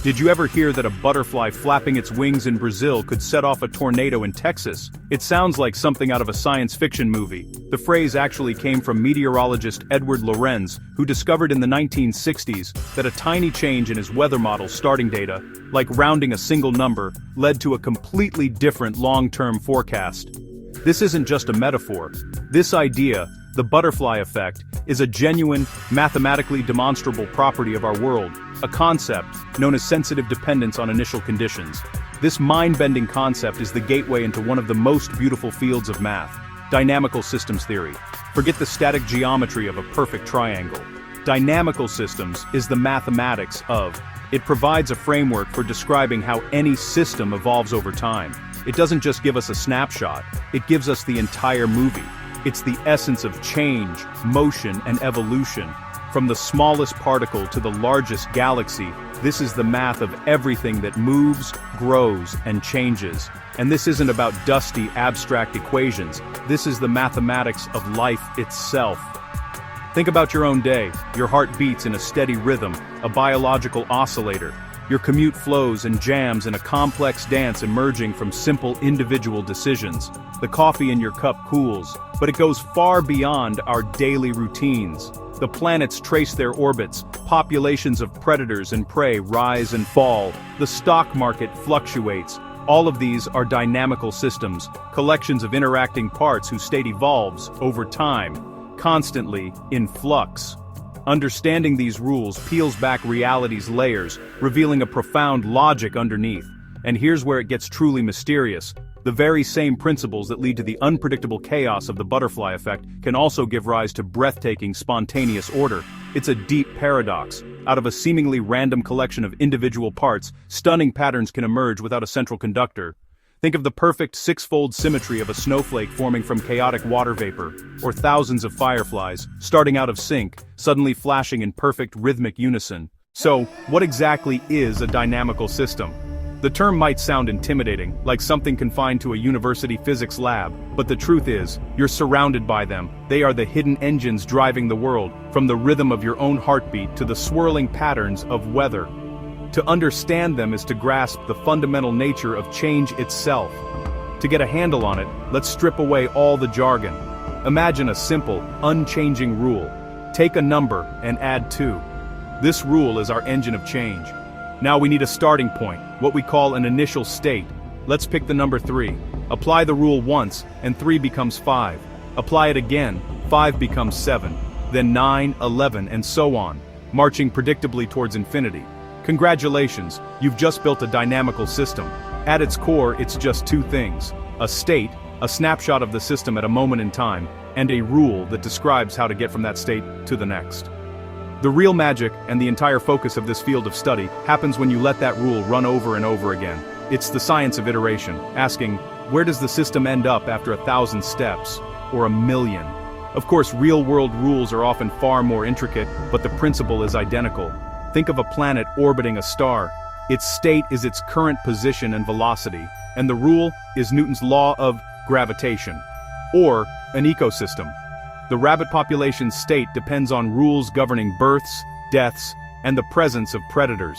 Did you ever hear that a butterfly flapping its wings in Brazil could set off a tornado in Texas? It sounds like something out of a science fiction movie. The phrase actually came from meteorologist Edward Lorenz, who discovered in the 1960s that a tiny change in his weather model starting data, like rounding a single number, led to a completely different long-term forecast. This isn't just a metaphor. This idea, the butterfly effect, is a genuine, mathematically demonstrable property of our world, a concept known as sensitive dependence on initial conditions. This mind-bending concept is the gateway into one of the most beautiful fields of math, dynamical systems theory. Forget the static geometry of a perfect triangle. Dynamical systems is the mathematics of. It provides a framework for describing how any system evolves over time. It doesn't just give us a snapshot, it gives us the entire movie. It's the essence of change, motion, and evolution. From the smallest particle to the largest galaxy, this is the math of everything that moves, grows, and changes. And this isn't about dusty, abstract equations. This is the mathematics of life itself. Think about your own day. Your heart beats in a steady rhythm, a biological oscillator. Your commute flows and jams in a complex dance emerging from simple individual decisions. The coffee in your cup cools, but it goes far beyond our daily routines. The planets trace their orbits, populations of predators and prey rise and fall, the stock market fluctuates. All of these are dynamical systems, collections of interacting parts whose state evolves over time, constantly in flux. Understanding these rules peels back reality's layers, revealing a profound logic underneath. And here's where it gets truly mysterious. The very same principles that lead to the unpredictable chaos of the butterfly effect can also give rise to breathtaking, spontaneous order. It's a deep paradox. Out of a seemingly random collection of individual parts, stunning patterns can emerge without a central conductor. Think of the perfect six-fold symmetry of a snowflake forming from chaotic water vapor, or thousands of fireflies, starting out of sync, suddenly flashing in perfect rhythmic unison. So, what exactly is a dynamical system? The term might sound intimidating, like something confined to a university physics lab, but the truth is, you're surrounded by them. They are the hidden engines driving the world, from the rhythm of your own heartbeat to the swirling patterns of weather. To understand them is to grasp the fundamental nature of change itself. To get a handle on it, let's strip away all the jargon. Imagine a simple, unchanging rule. Take a number and add 2. This rule is our engine of change. Now we need a starting point, what we call an initial state. Let's pick the number 3. Apply the rule once, and 3 becomes 5. Apply it again, 5 becomes 7. Then 9, 11, and so on, marching predictably towards infinity. Congratulations, you've just built a dynamical system. At its core, it's just 2 things: a state, a snapshot of the system at a moment in time, and a rule that describes how to get from that state to the next. The real magic, and the entire focus of this field of study, happens when you let that rule run over and over again. It's the science of iteration, asking, where does the system end up after 1,000 steps, or 1,000,000? Of course, real-world rules are often far more intricate, but the principle is identical. Think of a planet orbiting a star. Its state is its current position and velocity, and the rule is Newton's law of gravitation. Or an ecosystem. The rabbit population's state depends on rules governing births, deaths, and the presence of predators.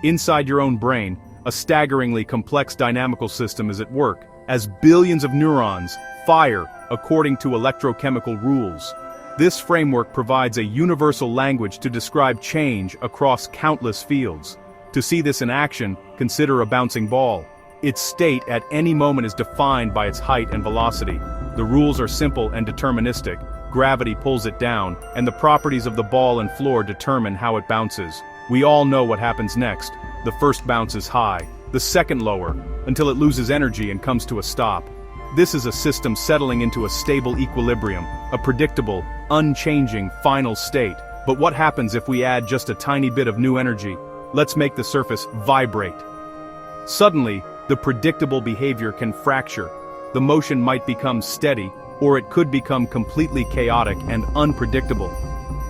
Inside your own brain, a staggeringly complex dynamical system is at work, as billions of neurons fire according to electrochemical rules. This framework provides a universal language to describe change across countless fields. To see this in action, consider a bouncing ball. Its state at any moment is defined by its height and velocity. The rules are simple and deterministic. Gravity pulls it down, and the properties of the ball and floor determine how it bounces. We all know what happens next. The first bounce is high, the second lower, until it loses energy and comes to a stop. This is a system settling into a stable equilibrium, a predictable, unchanging final state. But what happens if we add just a tiny bit of new energy? Let's make the surface vibrate. Suddenly, the predictable behavior can fracture. The motion might become steady, or it could become completely chaotic and unpredictable.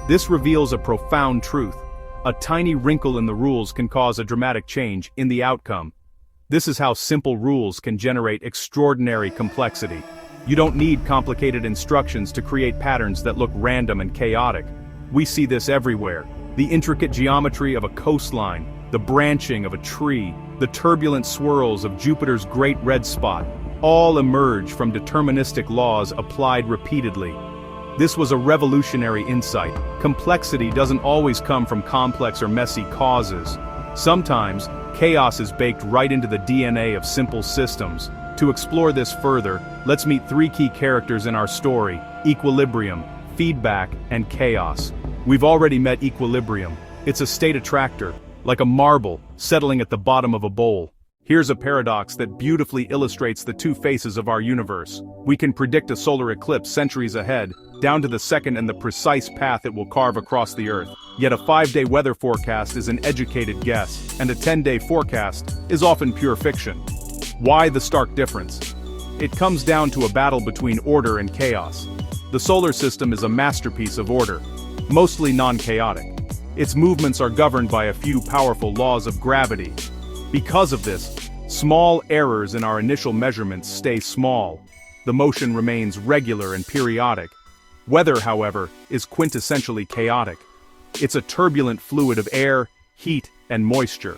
This reveals a profound truth. A tiny wrinkle in the rules can cause a dramatic change in the outcome. This is how simple rules can generate extraordinary complexity. You don't need complicated instructions to create patterns that look random and chaotic. We see this everywhere. The intricate geometry of a coastline, the branching of a tree, the turbulent swirls of Jupiter's great red spot, all emerge from deterministic laws applied repeatedly. This was a revolutionary insight. Complexity doesn't always come from complex or messy causes. Sometimes, chaos is baked right into the DNA of simple systems. To explore this further, let's meet three key characters in our story: equilibrium, feedback, and chaos. We've already met equilibrium. It's a state attractor, like a marble settling at the bottom of a bowl. Here's a paradox that beautifully illustrates the two faces of our universe. We can predict a solar eclipse centuries ahead, down to the second and the precise path it will carve across the Earth. Yet a 5-day weather forecast is an educated guess, and a 10-day forecast is often pure fiction. Why the stark difference? It comes down to a battle between order and chaos. The solar system is a masterpiece of order, mostly non-chaotic. Its movements are governed by a few powerful laws of gravity. Because of this, small errors in our initial measurements stay small. The motion remains regular and periodic. Weather, however, is quintessentially chaotic. It's a turbulent fluid of air, heat, and moisture.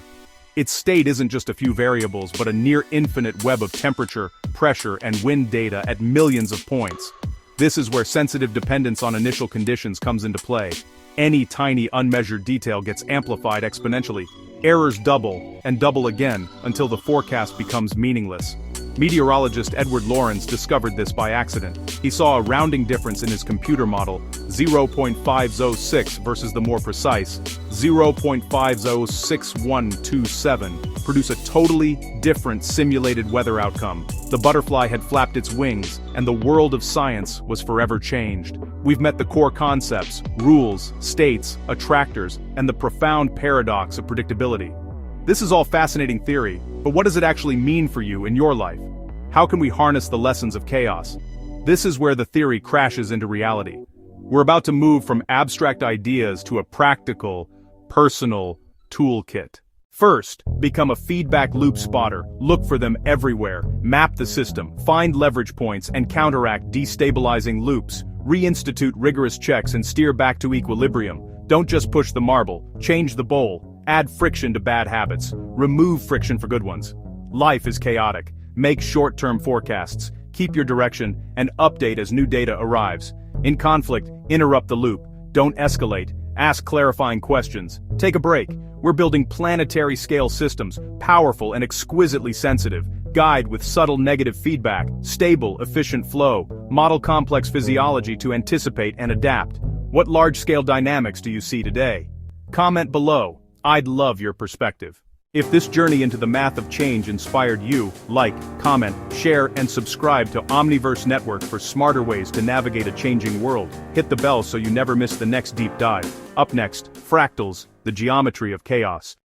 Its state isn't just a few variables but a near-infinite web of temperature, pressure, and wind data at millions of points. This is where sensitive dependence on initial conditions comes into play. Any tiny unmeasured detail gets amplified exponentially. Errors double, and double again, until the forecast becomes meaningless. Meteorologist Edward Lorenz discovered this by accident. He saw a rounding difference in his computer model, 0.506 versus the more precise 0.506127, produce a totally different simulated weather outcome. The butterfly had flapped its wings, and the world of science was forever changed. We've met the core concepts, rules, states, attractors, and the profound paradox of predictability. This is all fascinating theory, but what does it actually mean for you in your life? How can we harness the lessons of chaos? This is where the theory crashes into reality. We're about to move from abstract ideas to a practical, personal toolkit. First, become a feedback loop spotter. Look for them everywhere. Map the system, find leverage points, and counteract destabilizing loops. Reinstitute rigorous checks and steer back to equilibrium. Don't just push the marble, change the bowl. Add friction to bad habits. Remove friction for good ones. Life is chaotic. Make short-term forecasts. Keep your direction, and update as new data arrives. In conflict, interrupt the loop. Don't escalate. Ask clarifying questions. Take a break. We're building planetary-scale systems, powerful and exquisitely sensitive. Guide with subtle negative feedback. Stable, efficient flow. Model complex physiology to anticipate and adapt. What large-scale dynamics do you see today? Comment below. I'd love your perspective. If this journey into the math of change inspired you, like, comment, share, and subscribe to Omniverse Network for smarter ways to navigate a changing world. Hit the bell so you never miss the next deep dive. Up next, fractals, the geometry of chaos.